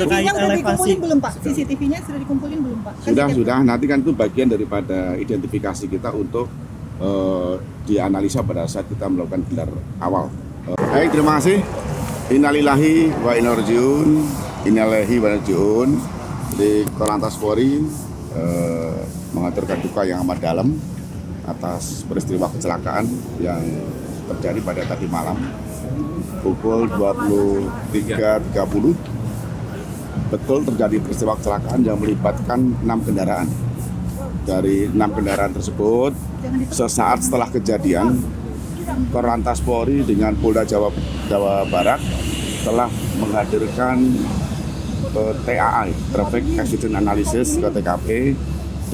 CCTV-nya udah dikumpulin belum Pak? CCTV-nya sudah dikumpulin belum Pak? Sudah. Nanti kan itu bagian daripada identifikasi kita untuk dianalisa pada saat kita melakukan gelar awal. Baik, terima kasih. Innalillahi wa inna ilaihi raji'un. Di Korlantas Polri mengaturkan duka yang amat dalam atas peristiwa kecelakaan yang terjadi pada tadi malam pukul 23.30. Betul terjadi peristiwa kecelakaan yang melibatkan 6 kendaraan. Dari 6 kendaraan tersebut, sesaat setelah kejadian, Korlantas Polri dengan Polda Jawa Barat telah menghadirkan TAA, Traffic Accident Analysis ke TKP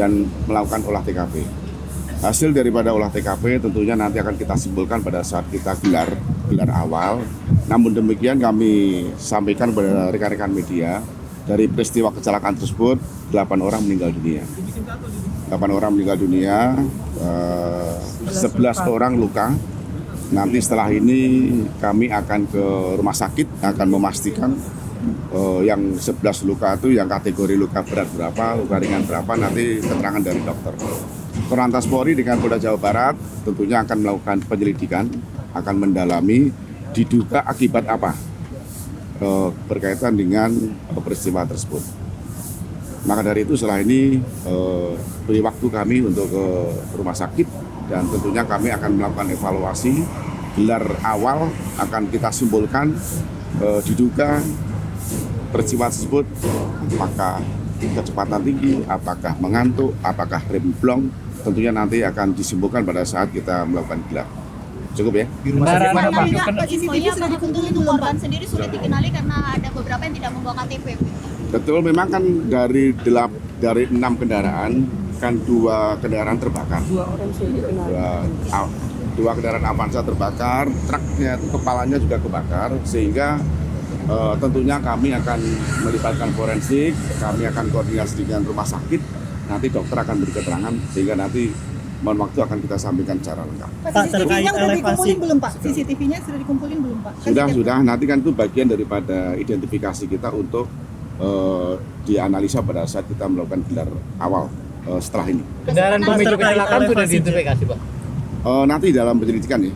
dan melakukan olah TKP. Hasil daripada olah TKP tentunya nanti akan kita simpulkan pada saat kita gelar awal. Namun demikian kami sampaikan kepada rekan-rekan media, dari peristiwa kecelakaan tersebut 8 orang meninggal dunia. 8 orang meninggal dunia, 11 orang luka. Nanti setelah ini kami akan ke rumah sakit, akan memastikan yang 11 luka itu yang kategori luka berat berapa, luka ringan berapa, nanti keterangan dari dokter. Korlantas Polri dengan Polda Jawa Barat tentunya akan melakukan penyelidikan, akan mendalami diduga akibat apa berkaitan dengan peristiwa tersebut. Maka dari itu setelah ini beri waktu kami untuk ke rumah sakit dan tentunya kami akan melakukan evaluasi. Gelar awal akan kita simpulkan diduga peristiwa tersebut apakah kecepatan tinggi, apakah mengantuk, apakah rem blong, tentunya nanti akan disimpulkan pada saat kita melakukan gelar. Cukup ya? CCTV sudah dikumpulin belum Pak? Sendiri sulit dikenali karena ada beberapa yang tidak membawa KTP. Betul, memang kan dari 6 kendaraan kan 2 kendaraan terbakar. 2 kendaraan Avanza terbakar, truknya itu kepalanya juga kebakar, sehingga tentunya kami akan melibatkan forensik, kami akan koordinasi dengan rumah sakit, nanti dokter akan beri keterangan sehingga nanti mohon waktu akan kita sampaikan secara lengkap. Pak, CCTV-nya sudah dikumpulin belum Pak? CCTV-nya sudah dikumpulin belum Pak? Sudah. Nanti kan itu bagian daripada identifikasi kita untuk dianalisa pada saat kita melakukan gelar awal setelah ini. Kendaraan pemicu kecelakaan sudah diidentifikasi Pak? Nanti dalam penyelidikan ya.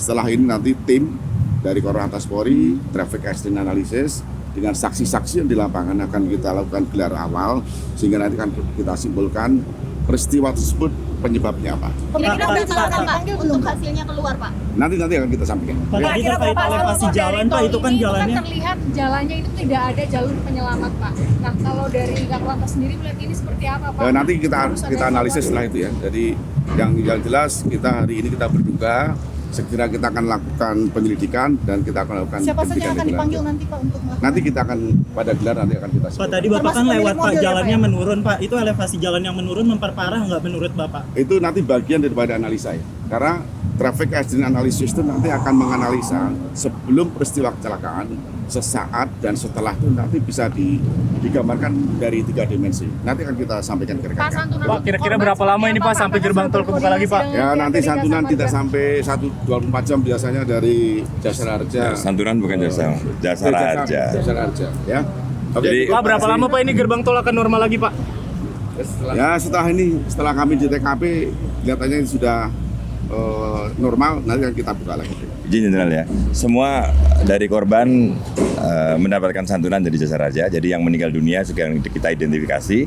Setelah ini nanti tim dari Korlantas Polri, Traffic Accident Analysis dengan saksi-saksi yang di lapangan akan kita lakukan gelar awal sehingga nanti akan kita simpulkan peristiwa tersebut penyebabnya apa. Kira-kira untuk hasilnya keluar Pak? Nanti akan kita sampaikan. Pak, tadi terkait elevasi jalan Pak, itu kan jalannya terlihat jalannya itu tidak ada jalur penyelamat Pak. Nah kalau dari Korlantas sendiri melihat ini seperti apa Pak? Nanti kita analisis setelah itu ya. Jadi yang jelas kita hari ini kita berduka. Segera kita akan lakukan penyelidikan dan kita akan lakukan siapa saja yang akan dipanggil nanti Pak untuk melakukan? Nanti kita akan pada gelar nanti akan kita sebut. Pak, tadi Bapak kan lewat Pak, jalannya ya? menurun Pak. Itu elevasi jalan yang menurun memperparah nggak menurut Bapak? Itu nanti bagian daripada analisa ya. Karena traffic accident analysis itu nanti akan menganalisa sebelum peristiwa kecelakaan, sesaat dan setelah itu nanti bisa digambarkan dari 3 dimensi. Nanti akan kita sampaikan ke rekan-rekan. Pak, kira-kira berapa lama ini Pak sampai gerbang tol kebuka lagi Pak? Ya nanti santunan tidak sampai 24 jam biasanya dari Jasara Harja. Santunan bukan Jasara Harja. Jasara Harja ya. Oke. Jadi, Pak, berapa lama Pak ini gerbang tol akan normal lagi Pak? Ya setelah kami di TKP kelihatannya sudah normal, nanti akan kita buka lagi. Izin Jenderal ya, semua dari korban mendapatkan santunan dari Jasara Harja. Jadi yang meninggal dunia sekarang kita identifikasi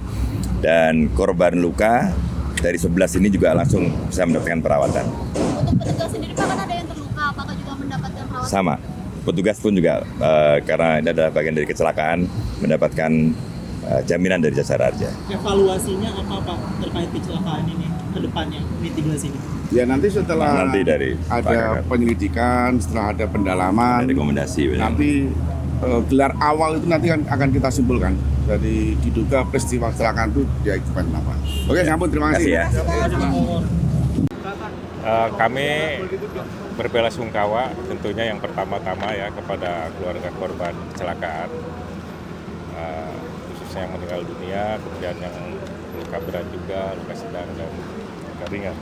dan korban luka dari 11 ini juga langsung bisa mendapatkan perawatan. Untuk petugas sendiri Pak kan ada yang terluka, apakah juga mendapatkan perawatan? Sama, petugas pun juga karena ini adalah bagian dari kecelakaan mendapatkan jaminan dari Jasara Harja. Evaluasinya apa Pak terkait kecelakaan ini ke depannya, mitigasi ini? Ya nanti setelah dari ada penyelidikan, setelah ada pendalaman, rekomendasi nanti gelar awal itu nanti akan kita simpulkan. Jadi diduga peristiwa kecelakaan itu dia akibat apa. Oke, nyambung, terima kasih. ya. Kami berbelasungkawa tentunya yang pertama-tama ya kepada keluarga korban kecelakaan, khususnya yang meninggal dunia, kemudian yang luka berat juga, luka sedang dan luka ringan.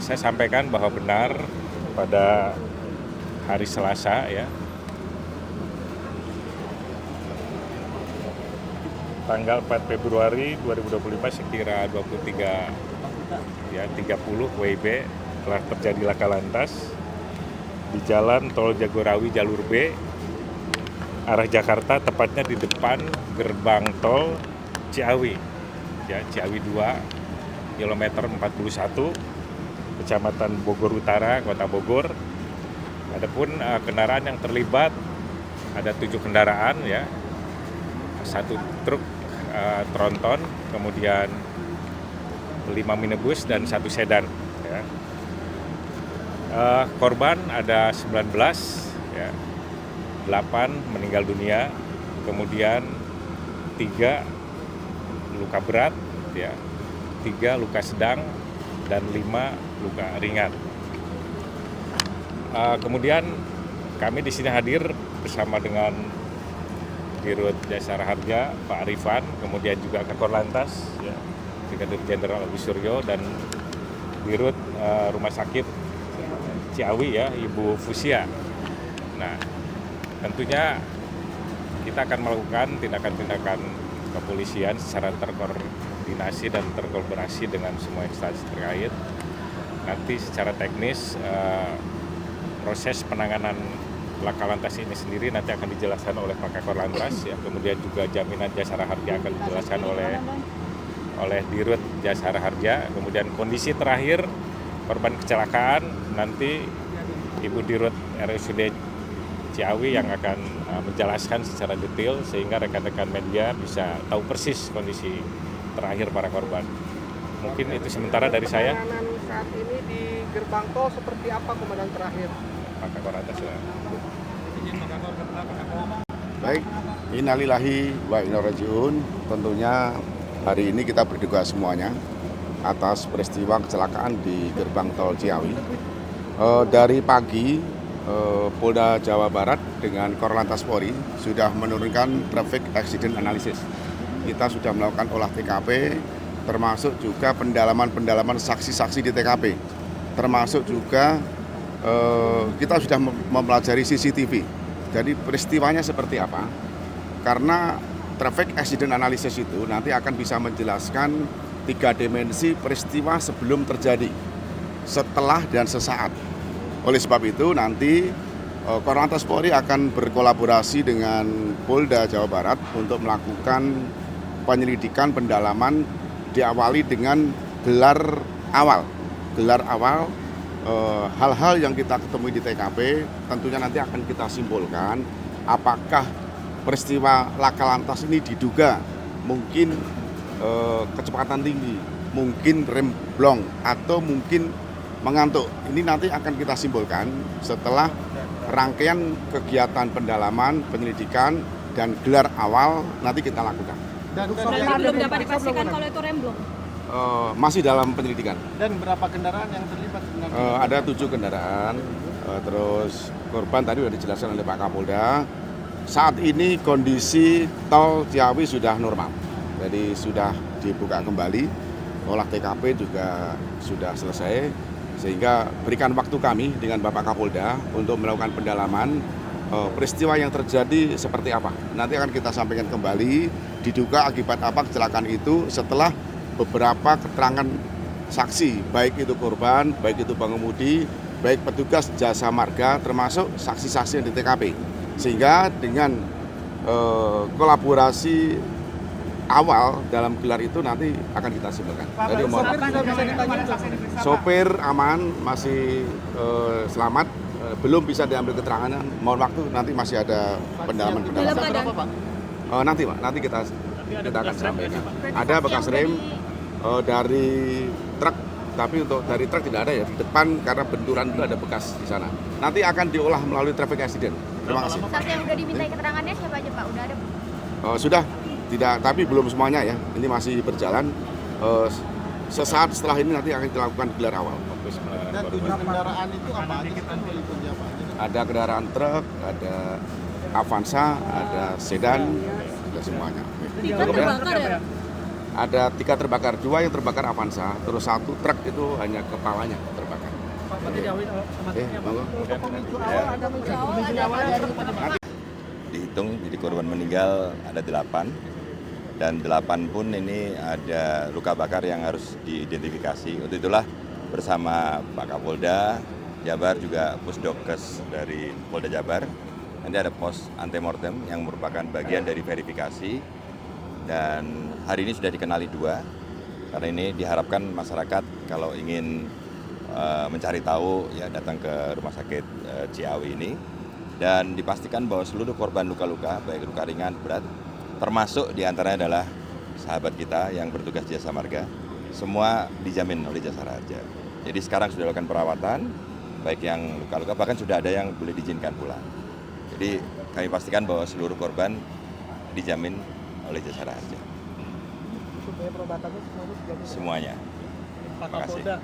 Saya sampaikan bahwa benar pada hari Selasa ya tanggal 4 Februari 2025 sekira 23 ya 30 WIB telah terjadi laka lantas di jalan Tol Jagorawi jalur B arah Jakarta, tepatnya di depan gerbang tol Ciawi, ya Ciawi 2, kilometer 41, Kecamatan Bogor Utara, Kota Bogor. Adapun kendaraan yang terlibat ada 7 kendaraan, ya, 1 truk tronton, kemudian 5 minibus dan 1 sedan. Ya. Korban ada 19, ya, 8 meninggal dunia, kemudian 3 luka berat, ya, 3 luka sedang, dan 5 luka ringan. Kemudian kami di sini hadir bersama dengan Dirut Jasara Harja, Pak Arifan, kemudian juga Kakor Lantas, ya, Brigadir Jenderal Agus Suryo, dan Dirut Rumah Sakit Ciawi, ya, Ibu Fusia. Nah, tentunya kita akan melakukan tindakan-tindakan kepolisian secara terkoordinasi dan terkolaborasi dengan semua instansi terkait. Nanti secara teknis proses penanganan laka lantas ini sendiri nanti akan dijelaskan oleh Pak Kakor Lantas, ya. Kemudian juga jaminan Jasara Harja akan dijelaskan oleh Dirut Jasara Harja. Kemudian kondisi terakhir korban kecelakaan nanti Ibu Dirut RSUD Ciawi yang akan menjelaskan secara detail sehingga rekan-rekan media bisa tahu persis kondisi terakhir para korban. Mungkin itu sementara dari saya. Penanganan saat ini di gerbang tol seperti apa, Komandan terakhir? Pak Kakor atas ya. Baik, innalillahi wa inna ilaihi raji'un. Tentunya hari ini kita berduka semuanya atas peristiwa kecelakaan di gerbang tol Ciawi. Dari pagi, Polda Jawa Barat dengan Korlantas Polri sudah menurunkan traffic accident analysis. Kita sudah melakukan olah TKP, termasuk juga pendalaman saksi-saksi di TKP. Termasuk juga kita sudah mempelajari CCTV. Jadi peristiwanya seperti apa? Karena traffic accident analysis itu nanti akan bisa menjelaskan 3 dimensi peristiwa sebelum terjadi, setelah dan sesaat. Oleh sebab itu nanti Korlantas Polri akan berkolaborasi dengan Polda Jawa Barat untuk melakukan penyelidikan pendalaman, diawali dengan gelar awal. Hal-hal yang kita ketemui di TKP tentunya nanti akan kita simpulkan apakah peristiwa laka lantas ini diduga mungkin kecepatan tinggi, mungkin rem blong, atau mungkin mengantuk. Ini nanti akan kita simpulkan setelah rangkaian kegiatan pendalaman, penyelidikan, dan gelar awal nanti kita lakukan. Dan belum dapat dipastikan kalau itu rem blong. Masih dalam penyelidikan. Dan berapa kendaraan yang terlibat? Ada 7 kendaraan. Terus korban tadi sudah dijelaskan oleh Pak Kapolda. Saat ini kondisi tol Ciawi sudah normal. Jadi sudah dibuka kembali, olah TKP juga sudah selesai, sehingga berikan waktu kami dengan Bapak Kapolda untuk melakukan pendalaman peristiwa yang terjadi seperti apa. Nanti akan kita sampaikan kembali, diduga akibat apa kecelakaan itu setelah beberapa keterangan saksi, baik itu korban, baik itu pengemudi, baik petugas jasa marga, termasuk saksi-saksi yang di TKP. Sehingga dengan kolaborasi awal dalam gelar itu nanti akan kita simpulkan. Jadi sopir aman, masih selamat, belum bisa diambil keterangan. Mohon waktu, nanti masih ada pendalaman. Nanti Pak, nanti kita akan sampaikan. Ada bekas rem dari truk, tapi untuk dari truk tidak ada ya, di depan karena benturan itu ada bekas di sana. Nanti akan diolah melalui traffic accident. Terima kasih. Saksi yang udah dimintai keterangannya siapa aja Pak? Udah ada? Sudah, tidak, tapi belum semuanya ya. Ini masih berjalan. Sesaat setelah ini nanti akan dilakukan gelar awal. Dan 7 kendaraan itu apa aja? Ada kendaraan truk, ada Avanza, ada sedan, ada semuanya. Terbakar ya? Ada 3 terbakar, 2 yang terbakar Avanza, terus 1 truk itu hanya kepalanya terbakar. Monggo. Dihitung jadi korban meninggal ada 8, dan 8 pun ini ada luka bakar yang harus diidentifikasi. Untuk itulah bersama Pak Kapolda Jabar juga Pusdokes dari Polda Jabar, nanti ada pos antemortem yang merupakan bagian dari verifikasi, dan hari ini sudah dikenali 2. Karena ini diharapkan masyarakat kalau ingin mencari tahu ya datang ke rumah sakit Ciawi ini, dan dipastikan bahwa seluruh korban luka-luka baik luka ringan berat termasuk diantaranya adalah sahabat kita yang bertugas di Jasa Marga, semua dijamin oleh Jasara Harja. Jadi sekarang sudah dilakukan perawatan baik yang luka-luka, bahkan sudah ada yang boleh diizinkan pulang. Jadi kami pastikan bahwa seluruh korban dijamin oleh Jasara Harja. Supaya perobatannya semuanya sudah Semuanya. Pak Terima kasih. Kapolda,